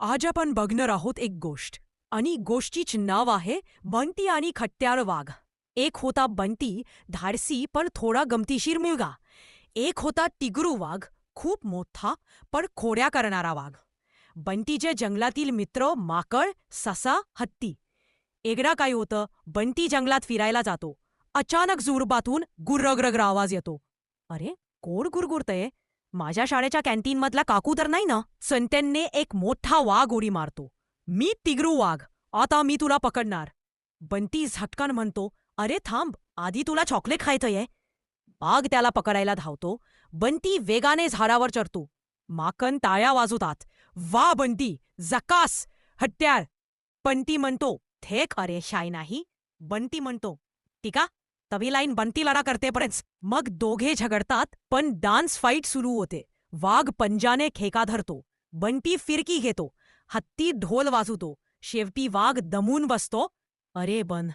आज आपण बघणार आहोत एक गोष्ट आणि गोष्टीचे नाव आहे बंटी आणि खट्याळ वाघ. एक होता बंटी, धाडसी पण थोडा गमतीशीर मुलगा. एक होता टिगरू वाघ, खूप मोठा पण खोड्या करणारा वाघ. बंटीचे जंगलातील मित्र माकड, ससा, हत्ती. एकदा काय होतं, बंटी जंगलात फिरायला जातो. अचानक जुरबातून गुर्रगरगर आवाज येतो. अरे, कोण गुरगुरतंय? माझ्या शाळेच्या कॅन्टीनमधला काकू तर नाही ना? संत्याने एक मोठा वाघ उडी मारतो. मी टिगरू वाघ, आता मी तुला पकडणार. बंटी झटकन म्हणतो, अरे थांब, आधी तुला चॉकलेट खायचंय. वाघ त्याला पकडायला धावतो. बंटी वेगाने झाडावर चढतो. माकन टाळ्या वाजवतात. वा बंटी, जकास, हट्याळ. बंटी म्हणतो, थे अरे शाय नाही. बंटी म्हणतो, टीका तभी लाईन बंटी लढा करतेपर्यंत. मग दोघे झगडतात, पण डान्स फाईट सुरू होते. वाघ पंजाने खेका धरतो. बंटी फिरकी घेतो. हत्ती ढोल वाजवतो. शेवटी वाघ दमून बसतो. अरे बन